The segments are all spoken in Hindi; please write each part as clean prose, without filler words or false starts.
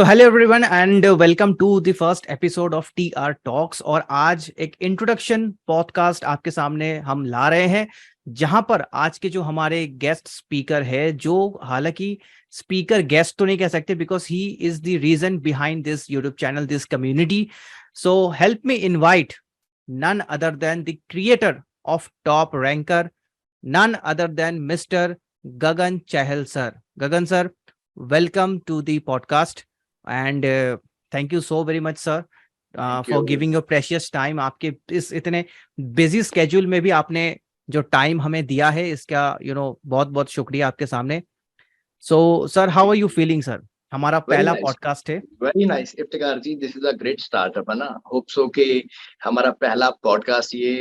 So hello everyone and welcome to the first episode of TR talks. और आज एक इंट्रोडक्शन पॉडकास्ट आपके सामने हम ला रहे हैं, जहां पर आज के जो हमारे गेस्ट स्पीकर है, जो हालांकि स्पीकर गेस्ट तो नहीं कह सकते because he is the reason behind this YouTube channel, this community. So help me invite none other than the creator of Top Ranker, none other than Mr. Gagan Chahal sir. Gagan sir, welcome to the podcast and thank you so very much sir thank for you. giving your precious time. आपके इस इतने बिजी स्केड्यूल में भी आपने जो टाइम हमें दिया है, इसका बहुत बहुत शुक्रिया आपके सामने। So sir, how are you feeling sir? हमारा वेरी पहला नाइस, पॉडकास्ट है। Very nice Iftikhar ji, this is a great startup है ना। होप सो कि हमारा पहला पॉडकास्ट ये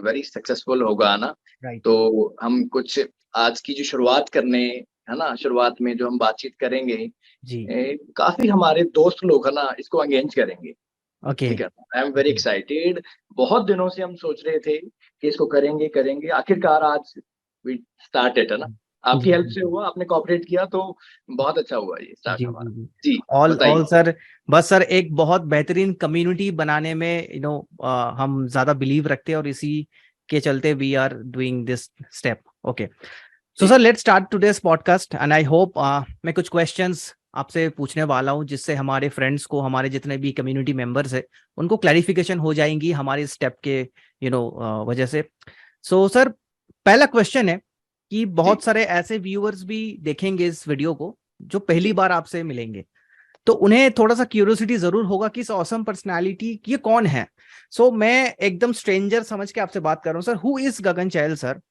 वेरी सक्सेसफुल होगा ना। राइट। तो हम कुछ आज की जो शुरुआत करने है ना, शुरुआत में जो हम बातचीत करेंगे जी। काफी हमारे दोस्त लोग है ना इसको एंगेज करेंगे। ओके। ठीक है, आई एम वेरी एक्साइटेड। बहुत दिनों से हम सोच रहे थे कि इसको करेंगे करेंगे, आखिरकार आज वी स्टार्टेड है ना। आपकी जी हेल्प जी से जी हुआ, आपने कोऑपरेट किया तो बहुत अच्छा हुआ ये स्टार्ट जी हमारा। जी जी। जी ऑल ऑल बताइए। सर, बस सर एक बहुत बेहतरीन कम्युनिटी बनाने में हम ज्यादा बिलीव रखते हैं और इसी के चलते we are doing this step. Okay, so जी sir let's start today's podcast and I hope मैं कुछ क्वेश्चंस आपसे पूछने वाला हूं, जिससे हमारे फ्रेंड्स को, हमारे जितने भी कम्युनिटी मेंबर्स है, उनको क्लैरिफिकेशन हो जाएंगी हमारे स्टेप के वजह से। सो सर, पहला क्वेश्चन है कि जी बहुत सारे ऐसे व्यूअर्स भी देखेंगे इस वीडियो को जो पहली जी बार आपसे मिलेंगे, तो उन्हें थोड़ा सा क्यूरियोसिटी जरूर होगा कि इस ऑसम पर्सनालिटी ये कौन है। सो मैं एकदम स्ट्रेंजर समझ के आपसे बात कर रहा हूँ sir, who is Gagan Chahal sir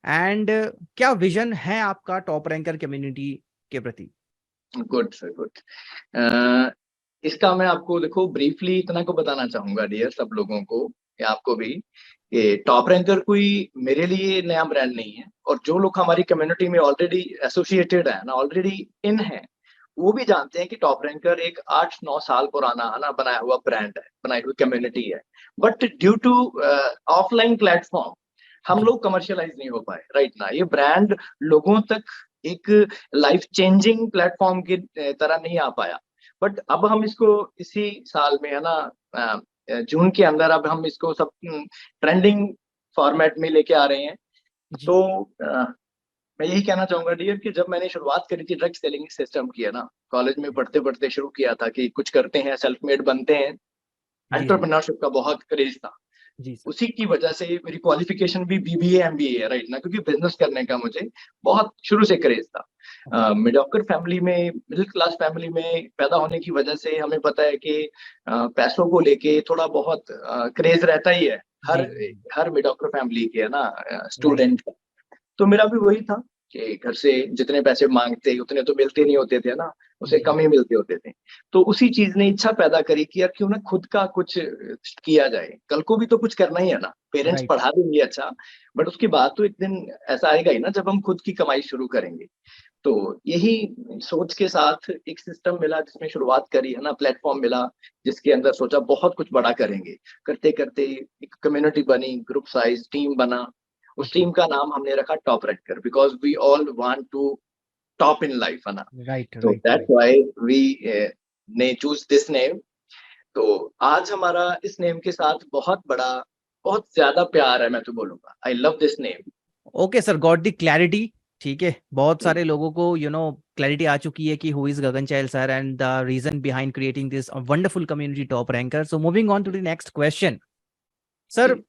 and क्या विजन है आपका टॉप रैंकर कम्युनिटी के प्रति? Good sir good. इसका मैं आपको देखो ब्रीफली इतना को बताना चाहूंगा डियर सब लोगों को, या आपको भी, कि टॉप रैंकर कोई मेरे लिए नया ब्रांड नहीं है। और जो लोग हमारी कम्युनिटी में ऑलरेडी एसोसिएटेड है ना, ऑलरेडी इन है, वो भी जानते हैं कि टॉप रैंकर एक 8-9 साल पुराना है ना बनाया हुआ ब्रांड है, बनाई हुई कम्युनिटी है। But due to offline platform हम जी लोग कमर्शियलाइज नहीं हो पाए राइट ना। ये ब्रांड लोगों तक एक लाइफ चेंजिंग प्लेटफॉर्म की तरह नहीं आ पाया। बट अब हम इसको इसी साल में है ना, जून के अंदर अब हम इसको सब ट्रेंडिंग फॉर्मेट में लेके आ रहे हैं। जी तो मैं यही कहना चाहूंगा डियर कि जब मैंने शुरुआत करी थी ड्रग सेलिंग सिस्टम की है ना, कॉलेज में पढ़ते पढ़ते शुरू किया था कि कुछ करते हैं, सेल्फ मेड बनते हैं। जी जी एंटरप्रेन्योरशिप का बहुत क्रेज था। जी सर। उसी की वजह से मेरी क्वालिफिकेशन भी BBA MBA है राइट ना, क्योंकि बिजनेस करने का मुझे बहुत शुरू से क्रेज ओके। था। मिडियोकर फैमिली में, मिडिल क्लास फैमिली में पैदा होने की वजह से हमें पता है कि पैसों को लेके थोड़ा बहुत क्रेज रहता ही है जी हर जी जी। हर मिडियोकर फैमिली के है ना राइट। स्टूडेंट। तो मेरा भी वही था कि घर से जितने पैसे मांगते उतने तो मिलते नहीं होते थे ना, उसे जी कम ही मिलते होते थे। तो उसी चीज ने इच्छा पैदा करी कि यार क्यों ना खुद का कुछ किया जाए, कल को भी तो कुछ करना ही है ना। Parents right. पढ़ा देंगे अच्छा, बट उसके बाद तो एक दिन ऐसा आएगा ही ना जब हम खुद की कमाई शुरू करेंगे। तो यही सोच के साथ एक सिस्टम मिला जिसमें शुरुआत करी है ना, प्लेटफॉर्म मिला जिसके अंदर सोचा बहुत कुछ बड़ा करेंगे। करते करते एक कम्युनिटी बनी, ग्रुप साइज टीम बना। उस ओके। टीम का नाम हमने रखा top ranker, because we all want to top in life है ना। राइट तो right that's right. Why we ने चूज दिस नेम। तो आज हमारा इस नेम के साथ बहुत बड़ा, बहुत ज्यादा प्यार है, मैं तो बोलूंगा I love this name. Okay sir, got the clarity. ठीक है, बहुत सारे लोगों को क्लैरिटी आ चुकी है कि who is Gagan Chahal sir and the reason behind creating this wonderful community top ranker. So moving on to the next question sir, जी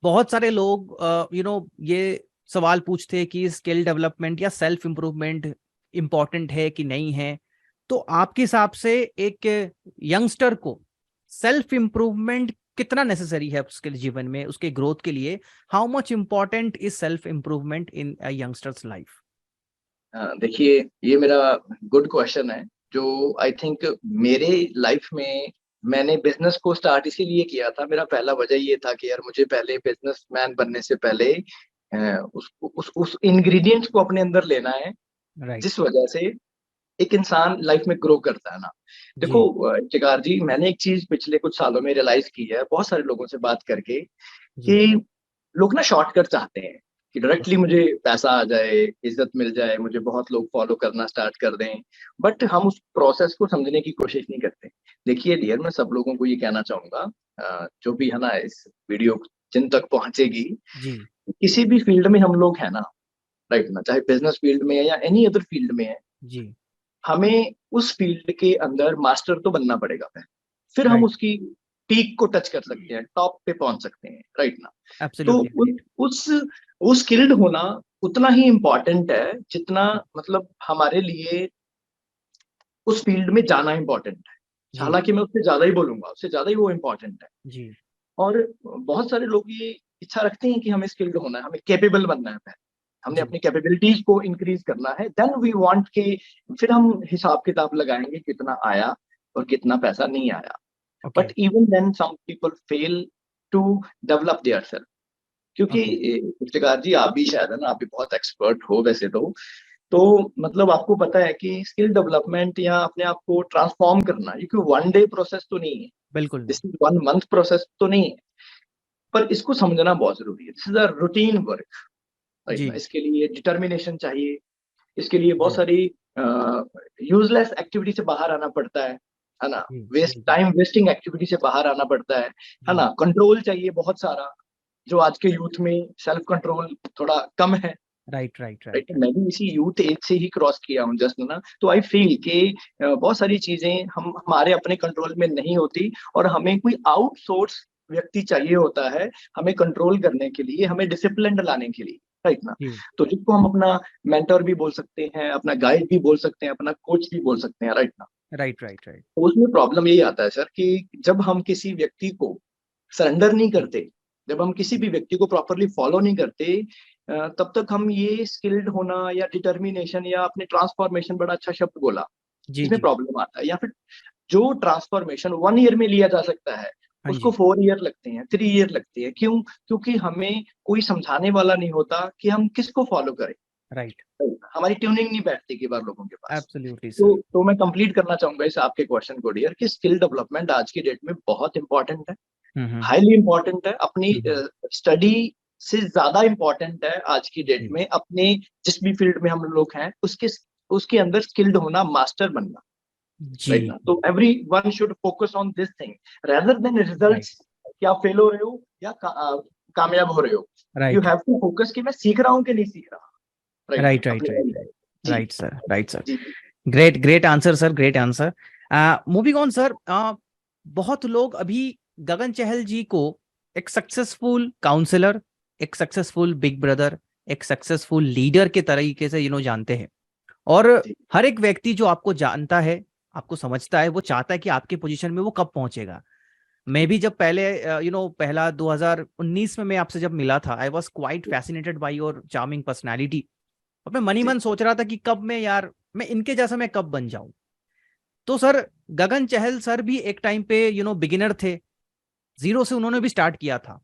बहुत सारे लोग ये सवाल पूछते हैं कि स्किल डेवलपमेंट या सेल्फ इम्प्रूवमेंट इम्पॉर्टेंट है कि नहीं है। तो आपके हिसाब से एक यंगस्टर को सेल्फ इम्प्रूवमेंट कितना नेसेसरी है उसके जीवन में, उसके ग्रोथ के लिए? How much important is self improvement in a youngsters life? देखिए ये मेरा गुड क्वेश्चन है, जो आई थिंक मेरे लाइफ में मैंने बिजनेस को स्टार्ट इसीलिए किया था। मेरा पहला वजह ये था कि यार मुझे पहले बिजनेसमैन बनने से पहले उस इंग्रेडिएंट्स को अपने अंदर लेना है राइट। जिस वजह से एक इंसान लाइफ में ग्रो करता है ना। देखो जी चिकार जी, मैंने एक चीज पिछले कुछ सालों में रियलाइज की है बहुत सारे लोगों से बात करके, जी कि लोग ना शॉर्टकट चाहते हैं। कि डायरेक्टली मुझे पैसा आ जाए, इज्जत मिल जाए, मुझे बहुत लोग फॉलो करना स्टार्ट कर दें, बट हम उस प्रोसेस को समझने की कोशिश नहीं करते। देखिए डियर, मैं सब लोगों को ये कहना चाहूंगा, जो भी है ना इस वीडियो जिन तक पहुंचेगी, जी किसी भी फील्ड में हम लोग है ना, राइट ना, चाहे बिजनेस फील्ड में है या एनी अदर फील्ड में है, जी। हमें उस फील्ड के अंदर मास्टर तो बनना पड़ेगा पहले, फिर हम राइट। उसकी पीक को टच कर सकते हैं, टॉप पे पहुंच सकते हैं, राइट ना। तो एब्सोल्युटली राइट। उस वो स्किल्ड होना उतना ही इम्पोर्टेंट है जितना मतलब हमारे लिए उस फील्ड में जाना इम्पोर्टेंट है। जी हालांकि मैं उससे ज्यादा ही बोलूंगा, उससे ज्यादा ही वो इम्पोर्टेंट है। जी और बहुत सारे लोग ये इच्छा रखते हैं कि हमें स्किल्ड होना है, हमें कैपेबल बनना है पहले, हमने जी। अपनी कैपेबिलिटीज को इंक्रीज करना है, देन वी वांट के फिर हम हिसाब किताब लगाएंगे कितना आया और कितना पैसा नहीं आया। Okay but even then some people fail to develop their self. क्योंकि ओके। इफ्तिकार जी, आप भी शायद है ना, आप भी बहुत एक्सपर्ट हो वैसे तो मतलब आपको पता है कि स्किल डेवलपमेंट या अपने आप को ट्रांसफॉर्म करना ये कोई वन डे प्रोसेस तो नहीं है, बिल्कुल नहीं। दिस इज 1 मंथ प्रोसेस तो नहीं है। पर इसको समझना बहुत जरूरी है, this is a routine work, right जी ना। इसके लिए डिटर्मिनेशन चाहिए, इसके लिए बहुत जी सारी यूजलेस एक्टिविटी से बाहर आना पड़ता है ना, जी वेस्ट जी जी टाइम वेस्टिंग एक्टिविटी से बाहर आना पड़ता है जी। ना, कंट्रोल चाहिए बहुत सारा, जो आज के यूथ में सेल्फ कंट्रोल थोड़ा कम है, right right right. Right right. मैं भी इसी यूथ एज से ही क्रॉस किया हूँ जस्ट ना, तो आई फील कि बहुत सारी चीजें हम हमारे अपने कंट्रोल में नहीं होती, और हमें कोई आउटसोर्स व्यक्ति चाहिए होता है हमें कंट्रोल करने के लिए, हमें डिसिप्लिन लाने के लिए, राइट ना। जी तो जिसको हम अपना मेंटर भी बोल सकते हैं, अपना गाइड भी बोल सकते हैं, अपना कोच भी बोल सकते हैं, राइट ना। Right right right. तो उसमें प्रॉब्लम यही आता है सर कि जब हम किसी व्यक्ति को सरेंडर नहीं करते, जब हम किसी भी व्यक्ति को प्रॉपरली फॉलो नहीं करते, तब तक हम ये स्किल्ड होना या डिटर्मिनेशन या अपने ट्रांसफॉर्मेशन, बड़ा अच्छा शब्द बोला, जी इसमें जी। प्रॉब्लम आता है। या फिर जो ट्रांसफॉर्मेशन 1 ईयर में लिया जा सकता है, हाँ उसको जी। 4 ईयर लगते हैं, 3 ईयर लगते हैं। क्यों? क्योंकि हमें कोई समझाने वाला नहीं होता कि हम किसको फॉलो करें, राइट। हमारी ट्यूनिंग नहीं बैठती कई बार लोगों के पास। Absolutely sir. तो मैं कंप्लीट करना चाहूंगा इस आपके क्वेश्चन को डियर, कि स्किल डेवलपमेंट आज की डेट में बहुत इंपॉर्टेंट है, हम्म। हाईली इंपॉर्टेंट है। अपनी हम्म। स्टडी से ज्यादा इंपॉर्टेंट है आज की डेट जी में अपने जिस भी फील्ड में हम लोग हैं उसके उसके अंदर स्किल्ड होना, मास्टर बनना, जी। राइट ना। तो every one should focus on this thing rather than right results, कि आप फेल हो रहे हो या कामयाब हो रहे हो। You right have to focus कि मैं सीख रहा हूँ कि नहीं सीख रहा, राइट ना, राइट राइट अपने राइट अंदर। राइट। जी राइट सर राइट सर। जी great great answer sir, great answer. Moving on sir. बहुत लोग अभी गगन चहल जी को एक सक्सेसफुल काउंसलर, एक सक्सेसफुल बिग ब्रदर, एक सक्सेसफुल लीडर के तरीके से जानते हैं। और जी हर एक व्यक्ति जो आपको जानता है, आपको समझता है, वो चाहता है कि आपके पोजीशन में वो कब पहुंचेगा। मैं भी जब पहले पहला 2019 में मैं आपसे जब मिला था, I was quite fascinated by your charming personality. और मैं मन ही जी मन सोच रहा था कि कब मैं, यार मैं इनके जैसा मैं कब बन जाऊं। तो सर, गगन चहल सर भी एक टाइम पे बिगिनर थे, जीरो से उन्होंने भी स्टार्ट किया था।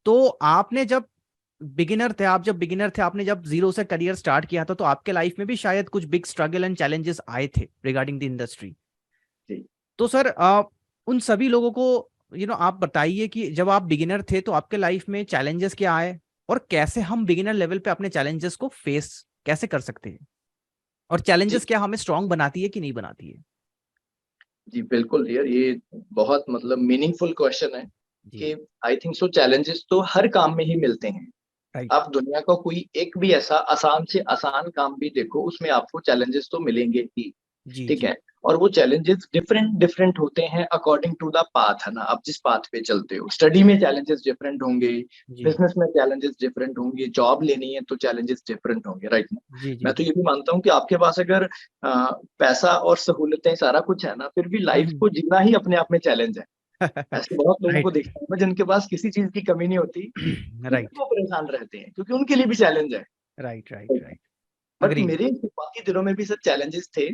तो आपने जब बिगिनर थे, आप जब बिगिनर थे, आपने जब जीरो से करियर स्टार्ट किया था, तो आपके लाइफ में भी शायद कुछ बिग स्ट्रगल एंड चैलेंजेस आए थे रिगार्डिंग द इंडस्ट्री। जी तो सर, उन सभी लोगों को आप बताइए कि जब आप बिगिनर थे तो आपके लाइफ में चैलेंजेस क्या आए, और कैसे हम बिगिनर लेवल पे अपने चैलेंजेस को फेस कैसे कर सकते हैं, और जी चैलेंजेस क्या हमें स्ट्रांग बनाती है कि नहीं बनाती है। जी बिल्कुल यार, ये बहुत मतलब मीनिंगफुल क्वेश्चन है जी। कि आई थिंक सो चैलेंजेस तो हर काम में ही मिलते हैं। राइट। आप दुनिया का कोई एक भी ऐसा आसान से आसान काम भी देखो, उसमें आपको चैलेंजेस तो मिलेंगे ही, जी ठीक जी है। और वो चैलेंजेस डिफरेंट डिफरेंट होते हैं अकॉर्डिंग टू द पाथ, है ना, आप जिस पाथ पे चलते हो। स्टडी में चैलेंजेस डिफरेंट होंगे, जी बिजनेस में चैलेंजेस डिफरेंट होंगे, जॉब लेनी है तो चैलेंजेस डिफरेंट होंगे, राइट ना। जी जी मैं तो जी। ये भी मानता हूँ कि आपके पास अगर पैसा और सहूलतें सारा कुछ है ना, फिर भी लाइफ को जीना ही अपने आप में चैलेंज है। ऐसे बहुत लोगों को राइट देखता हूँ मैं जिनके पास किसी चीज की कमी नहीं होती, फिर भी राइट वो परेशान रहते हैं क्योंकि उनके लिए भी चैलेंज है। Right right right. But agreed. मेरे शुरुआती दिनों में भी सर चैलेंजेस थे,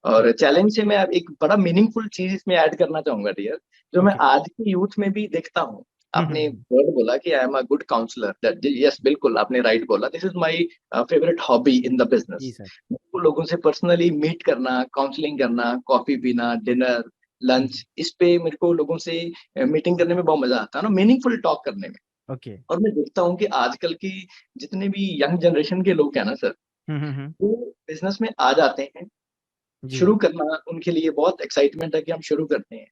और चैलेंज से मैं अब एक बड़ा मीनिंगफुल चीज इसमें ऐड करना चाहूंगा डियर, जो मैं ओके। आज के यूथ में भी देखता हूँ। आपने हम्म। वर्ड बोला कि I am a good counsellor, that yes बिल्कुल आपने राइट बोला, this is my favourite hobby in the जी बिजनेस। सर। लोगों से पर्सनली मीट करना, काउंसलिंग करना, कॉफी पीना, डिनर, लंच, इस पे मेरे को लोगों से मीटिंग करने में बहुत मजा आता है ना, मीनिंगफुल टॉक करने में। ओके। और मैं देखता हूँ कि आजकल की जितने भी यंग जनरेशन के लोग हैं ना सर, हम्म। वो बिजनेस में आ जाते हैं, जी। शुरू करना उनके लिए बहुत एक्साइटमेंट है कि हम शुरू करते हैं,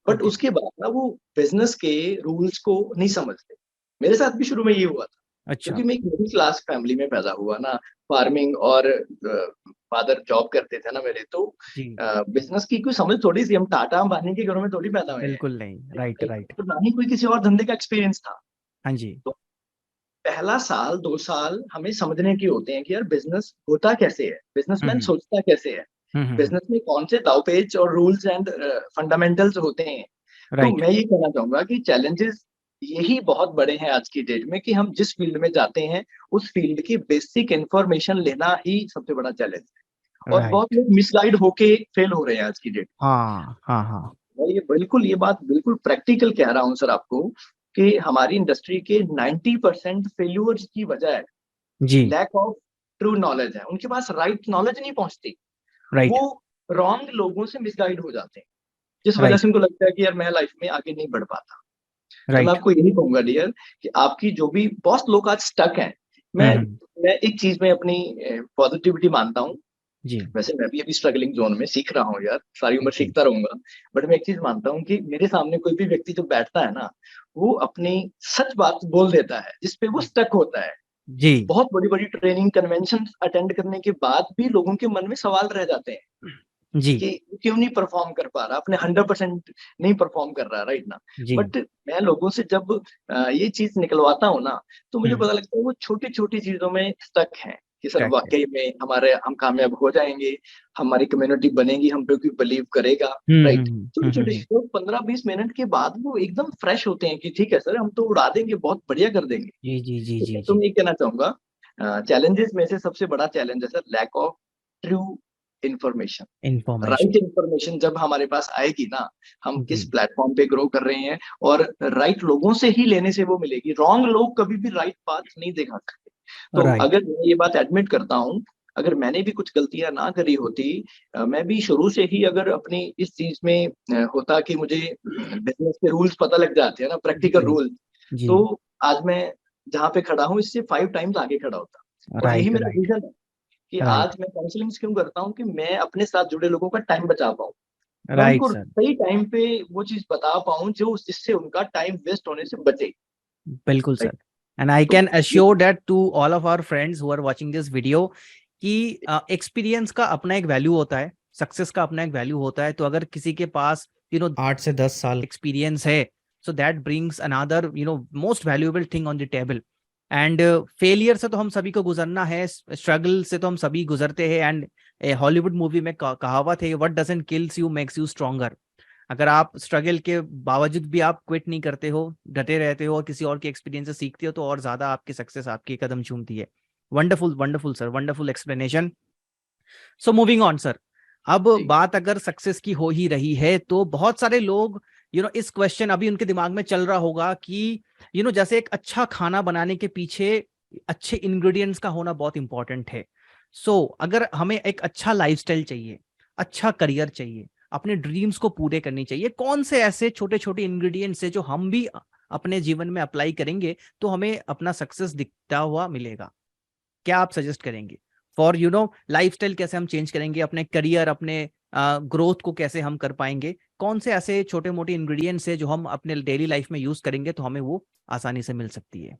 बट ओके। उसके बाद ना वो बिजनेस के रूल्स को नहीं समझते। मेरे साथ भी शुरू में ये हुआ था, अच्छा। क्योंकि मैं एक मिडिल क्लास फैमिली में पैदा हुआ ना, फार्मिंग और फादर जॉब करते थे ना मेरे, तो जी। बिजनेस की कोई समझ थोड़ी सी, हम टाटा अंबानी के घरों में थोड़ी पैदा हुए हैं, बिल्कुल नहीं, राइट राइट। तो ना ही कोई किसी और धंधे का एक्सपीरियंस था। हाँ जी। तो पहला साल 2 साल हमें समझने के होते हैं कि यार बिजनेस होता कैसे है, बिजनेसमैन हम्म सोचता कैसे है, हम्म। बिजनेस में कौन से दावपेच और रूल्स एंड फंडामेंटल्स होते हैं। तो राइट। मैं ये कहना चाहूंगा कि चैलेंजेस यही बहुत बड़े हैं आज की डेट में, कि हम जिस फील्ड में जाते हैं उस फील्ड की बेसिक इंफॉर्मेशन लेना ही सबसे बड़ा चैलेंज है। और बहुत राइट। लोग मिसगाइड होके फेल हो रहे हैं आज की डेट हाँ हाँ हाँ। में। मैं ये बात बिल्कुल प्रैक्टिकल कह रहा हूँ सर आपको, कि हमारी इंडस्ट्री के 90% फेल्यूर्स की वजह है जी। लैक ऑफ ट्रू नॉलेज है, उनके पास राइट नॉलेज नहीं पहुंचती, राइट वो रॉन्ग लोगों से मिसगाइड हो जाते हैं, जिस वजह राइट से उनको लगता है कि यार मैं लाइफ में आगे नहीं बढ़ पाता। तो मैं राइट। आपको यही कहूंगा डियर, कि आपकी जो भी बहुत लोग आज स्टक हैं, मैं हम्म। मैं एक चीज में अपनी पॉजिटिविटी मानता हूँ। जी वैसे मैं भी अभी स्ट्रगलिंग जोन में सीख रहा हूँ यार, सारी उम्र जी सीखता रहूंगा, बट मैं एक चीज मानता हूँ कि मेरे सामने कोई भी व्यक्ति जो बैठता है ना, वो अपनी सच बात बोल देता है जिसपे वो स्टक होता है। जी बहुत बड़ी बड़ी ट्रेनिंग कन्वेंशन अटेंड करने के बाद भी लोगों के मन में सवाल रह जाते हैं जी कि क्यों नहीं परफॉर्म कर पा रहा, अपने 100% नहीं परफॉर्म कर रहा, राइट ना। जी। बट मैं लोगों से जब ये चीज निकलवाता हूँ ना, तो मुझे हम्म। पता लगता है वो छोटी छोटी चीजों में स्टक है, कि सर करेक्ट है। वाकई में हम कामयाब हो जाएंगे, हमारी कम्युनिटी बनेगी, हम पे कोई बिलीव करेगा, राइट। छोटी छोटी तो 15-20 मिनट के बाद वो एकदम फ्रेश होते हैं कि ठीक है सर, हम तो उड़ा देंगे, बहुत बढ़िया कर देंगे। जी जी जी ठीक जी है, तो जी। मैं ये कहना चाहूंगा चैलेंजेस में से सबसे बड़ा चैलेंज है sir lack of true information. Information. Right information जब हमारे पास आएगी ना, हम किस जी। प्लेटफॉर्म पे ग्रो कर रहे हैं, और राइट लोगों से ही लेने से वो मिलेगी, रॉन्ग लोग कभी भी राइट पाथ नहीं दिखा सकते। तो राइट। अगर मैं ये बात एडमिट करता हूँ, अगर मैंने भी कुछ गलतियां ना करी होती, मैं भी शुरू से ही अगर अपनी इस चीज में होता कि मुझे बिजनेस के रूल्स पता लग जाते हैं ना, प्रैक्टिकल जी रूल, जी। तो आज मैं जहाँ पे खड़ा हूँ इससे 5 टाइम्स आगे खड़ा होता। और यही राइट मेरा राइट विजन है, कि राइट आज मैं काउंसलिंग क्यों करता हूँ, कि मैं अपने साथ जुड़े लोगों का टाइम बचा पाऊँ, मैं राइट उनको सर। सही टाइम पे वो चीज बता पाऊँ जो जिससे उनका टाइम वेस्ट होने से बचे। बिल्कुल राइट। सर। एंड आई तो can assure that to all of our friends who are watching this video कि एक्सपीरियंस का अपना एक वैल्यू होता है, सक्सेस का अपना एक वैल्यू होता है। तो अगर किसी के पास 8 से 10 साल एक्सपीरियंस है, so that brings another most valuable thing on the table. And failure से तो हम सभी को गुजरना है, स्ट्रगल से तो हम सभी गुजरते हैं। एंड हॉलीवुड मूवी में कहावत है, what doesn't kills you makes you stronger. अगर आप स्ट्रगल के बावजूद भी आप क्विट नहीं करते हो, डटे रहते हो और किसी और के एक्सपीरियंस से सीखते हो, तो और ज्यादा आपकी सक्सेस आपकी कदम चूमती है। Wonderful wonderful sir, wonderful explanation. So moving on sir, अब जी बात अगर सक्सेस की हो ही रही है, तो बहुत सारे लोग इस क्वेश्चन अभी उनके दिमाग में चल रहा होगा कि जैसे एक अच्छा खाना बनाने के पीछे अच्छे इंग्रेडिएंट्स का होना बहुत इंपॉर्टेंट है। सो अगर हमें एक अच्छा लाइफस्टाइल चाहिए, अच्छा करियर चाहिए, अपने ड्रीम्स को पूरे करनी चाहिए, कौन से ऐसे छोटे छोटे इंग्रेडिएंट्स है जो हम भी अपने जीवन में अप्लाई करेंगे तो हमें अपना सक्सेस दिखता हुआ मिलेगा? क्या आप सजेस्ट करेंगे फॉर लाइफस्टाइल? कैसे हम चेंज करेंगे अपने करियर, अपने ग्रोथ को कैसे हम कर पाएंगे? कौन से ऐसे छोटे मोटे इंग्रेडिएंट्स है जो हम अपने डेली लाइफ में यूज करेंगे तो हमें वो आसानी से मिल सकती है?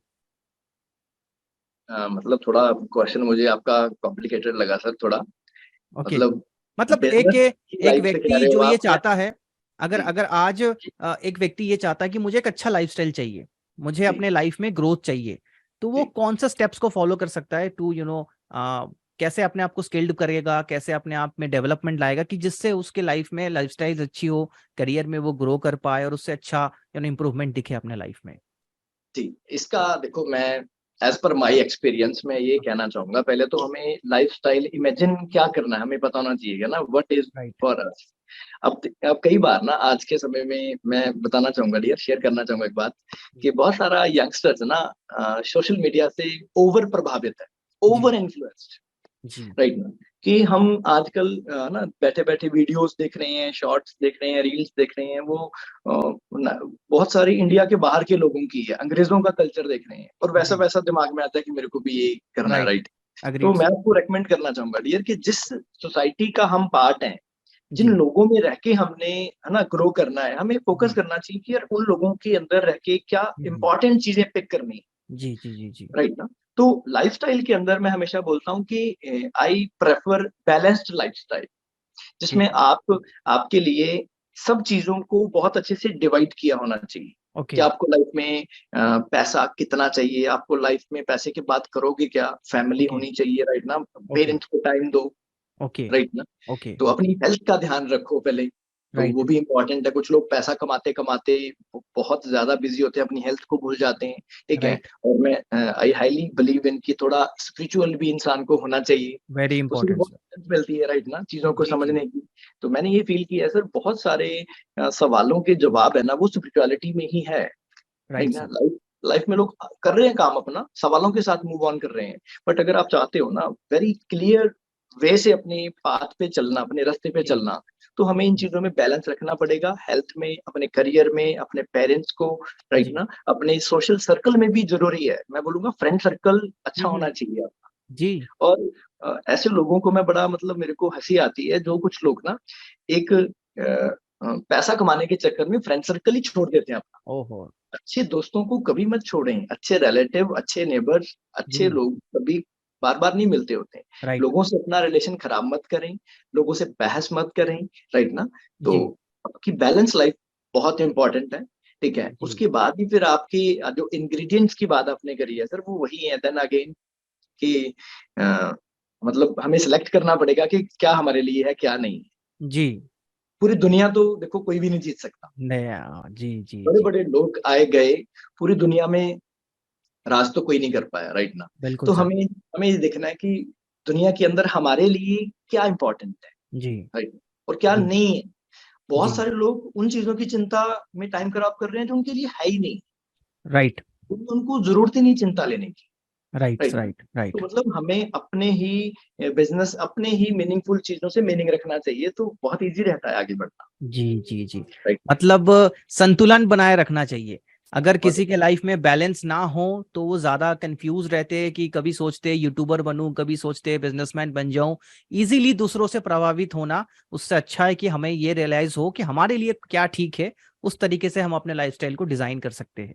मतलब थोड़ा क्वेश्चन मुझे आपका कॉम्प्लिकेटेड लगा सर, थोड़ा ओके। मतलब मतलब एक बिजनेस की एक लाइफ से कह व्यक्ति रहे हो जो ये आप या? चाहता है, अगर जी अगर आज एक व्यक्ति ये चाहता है कि मुझे एक अच्छा लाइफस्टाइल चाहिए, मुझे जी। अपने लाइफ में ग्रोथ चाहिए, तो वो जी कौन सा स्टेप्स को फॉलो कर सकता है टू कैसे अपने आप को स्किल्ड करेगा, कैसे अपने आप में डेवलपमेंट लाएगा कि जिससे उसके लाइफ में लाइफस्टाइल अच्छी हो, करियर में वो ग्रो कर पाए और उससे अच्छा इंप्रूवमेंट दिखे अपने लाइफ में? जी। इसका देखो, मैं एज पर माई एक्सपीरियंस में ये कहना चाहूंगा, पहले तो हमें लाइफस्टाइल इमेजिन क्या करना है हमें पता होना चाहिए ना, what is right. For us. अब कई बार ना आज के समय में मैं बताना चाहूंगा डियर, शेयर करना चाहूंगा एक बात, कि बहुत सारा यंगस्टर्स ना सोशल मीडिया से ओवर प्रभावित है, जी ओवर इन्फ्लुएंस्ड, जी राइट ना। कि हम आजकल ना बैठे बैठे वीडियोस देख रहे हैं, शॉर्ट्स देख रहे हैं, रील्स देख रहे हैं, वो बहुत सारी इंडिया के बाहर के लोगों की है, अंग्रेजों का कल्चर देख रहे हैं, और वैसा जी, वैसा दिमाग में आता है कि मेरे को भी ये करना है, राइट, राइट। तो अग्रीड मैं सर। आपको रेकमेंड करना चाहूंगा डियर कि जिस सोसाइटी का हम पार्ट हैं, जिन जी, लोगों में रह के हमने है ना ग्रो करना है, हमें फोकस जी, करना चाहिए कि यार उन लोगों के अंदर रह के क्या हम्म, इंपॉर्टेंट चीजें पिक करनी है, जी, जी, जी, जी, राइट ना। तो लाइफस्टाइल के अंदर मैं हमेशा बोलता हूँ कि आई प्रेफर बैलेंस्ड लाइफस्टाइल, ठीक जिसमें है, आपके लिए सब चीजों को बहुत अच्छे से डिवाइड किया होना चाहिए कि ओके, आपको लाइफ में पैसा कितना चाहिए, आपको लाइफ में पैसे की बात करोगे क्या, फैमिली ओके, होनी चाहिए, राइट ना, ओके, पेरेंट्स को टाइम दो, ओके, राइट ना। ओके, तो ओके, अपनी हेल्थ का ध्यान रखो पहले, तो वो राइट, भी इम्पोर्टेंट है। कुछ लोग पैसा कमाते कमाते बहुत ज्यादा बिजी होते हैं, अपनी हेल्थ को भूल जाते हैं, ठीक है। राइट, और मैं आई हाईली बिलीव इन कि थोड़ा स्पिरिचुअल भी इंसान को होना चाहिए, वेरी तो उससे भी इंपॉर्टेंट बहुत सर। हेल्प मिलती है, राइट ना, चीजों को जी, जी, समझने की। तो मैंने ये फील किया है सर, बहुत सारे सवालों के जवाब है ना वो स्पिरिचुअलिटी में ही है, राइट राइट ना। सर। लाइफ लाइफ में लोग कर रहे हैं काम अपना, सवालों के साथ मूव ऑन कर रहे हैं, बट अगर आप चाहते हो ना वेरी क्लियर वे से अपने पाथ पे चलना, अपने रास्ते पे जी, चलना, तो हमें इन जी, चीजों में बैलेंस रखना पड़ेगा, हेल्थ में, अपने करियर में, अपने पेरेंट्स को, राइट जी, ना, अपने सोशल सर्कल में भी जरूरी है। मैं बोलूंगा फ्रेंड सर्कल अच्छा हम्म, होना चाहिए आपका। जी, और ऐसे लोगों को मैं बड़ा मतलब मेरे को हंसी आती है, जो कुछ लोग ना एक पैसा कमाने के चक्कर में फ्रेंड सर्कल ही छोड़ देते हैं। ओहो, अच्छे दोस्तों को कभी मत छोड़ें, अच्छे रिलेटिव, अच्छे नेबर्स, अच्छे जी, लोग कभी बार बार नहीं मिलते होते हैं। राइट, लोगों से अपना रिलेशन खराब मत करें, लोगों से बहस मत करें, राइट ना। तो जी, आपकी बैलेंस लाइफ बहुत इंपॉर्टेंट है, ठीक है। जी, उसके बाद ही फिर आपकी जो इंग्रेडिएंट्स की बात आपने करी है सर, वो वही है देन अगेन कि अ, मतलब हमें सिलेक्ट करना पड़ेगा कि क्या हमारे लिए है क्या नहीं है। जी, पूरी दुनिया तो देखो कोई भी नहीं जीत सकता, नया, जी, जी, बड़े जी, बड़े लोग आए गए, पूरी दुनिया में राज तो कोई नहीं कर पाया, राइट ना। बिल्कुल तो सर, हमें हमें ये देखना है कि दुनिया के अंदर हमारे लिए क्या इंपॉर्टेंट है, जी, राइट, और क्या जी, नहीं है। बहुत जी, सारे लोग उन चीजों की चिंता में टाइम खराब कर रहे हैं जो उनके लिए है ही नहीं, राइट, उनको जरूरत ही नहीं चिंता लेने की, राइट, राइट ना। राइट, तो राइट, मतलब हमें अपने ही बिजनेस, अपने ही मीनिंगफुल चीजों से मीनिंग रखना चाहिए, तो बहुत इजी रहता है आगे बढ़ना, जी, जी, जी, राइट। मतलब संतुलन बनाए रखना चाहिए। अगर बहुत किसी के लाइफ में बैलेंस ना हो तो वो ज्यादा कंफ्यूज रहते हैं कि कभी सोचते हैं यूट्यूबर बनूं, कभी सोचते हैं बिजनेसमैन बन जाऊं। इजीली दूसरों से प्रभावित होना उससे अच्छा है कि हमें ये रियलाइज हो कि हमारे लिए क्या ठीक है, उस तरीके से हम अपने लाइफस्टाइल को डिजाइन कर सकते हैं।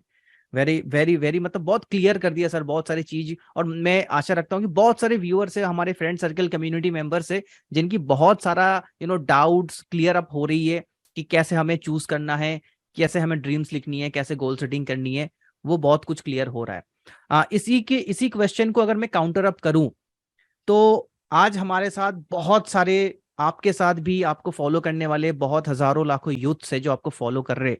वेरी वेरी वेरी, मतलब बहुत क्लियर कर दिया सर बहुत सारी चीज। और मैं आशा रखता हूँ कि बहुत सारे व्यूअर्स है, हमारे फ्रेंड सर्कल कम्युनिटी मेंबर्स है, जिनकी बहुत सारा डाउट्स क्लियर अप हो रही है कि कैसे हमें चूज करना है, कैसे हमें ड्रीम्स लिखनी है, कैसे गोल सेटिंग करनी है। वो बहुत कुछ क्लियर हो रहा है। इसी क्वेश्चन को अगर मैं काउंटर अप करूं तो आज हमारे साथ बहुत सारे, आपके साथ भी आपको फॉलो करने वाले बहुत हजारों लाखों यूथ्स है जो आपको फॉलो कर रहे।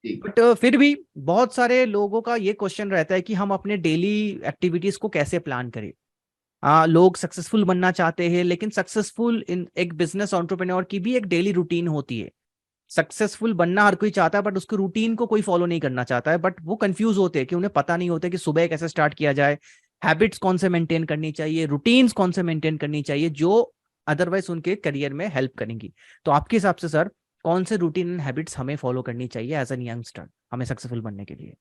जी बट फिर भी बहुत सारे लोगों का ये क्वेश्चन रहता है कि हम अपने डेली एक्टिविटीज को कैसे प्लान करें। लोग सक्सेसफुल बनना चाहते हैं, लेकिन सक्सेसफुल इन एक बिजनेस एंटरप्रेन्योर की भी एक डेली रूटीन होती है। सक्सेसफुल बनना हर कोई चाहता है, बट उसके रूटीन को कोई फॉलो नहीं करना चाहता है। बट वो कंफ्यूज होते हैं कि उन्हें पता नहीं होता कि सुबह कैसे स्टार्ट किया जाए, हैबिट्स कौन से मेंटेन करनी चाहिए, रूटीन्स कौन से मेंटेन करनी चाहिए जो अदरवाइज उनके करियर में हेल्प करेंगी। तो आपके हिसाब से सर कौन से रूटीन एंड हैबिट्स हमें फॉलो करनी चाहिए एज एन यंगस्टर हमें सक्सेसफुल बनने के लिए।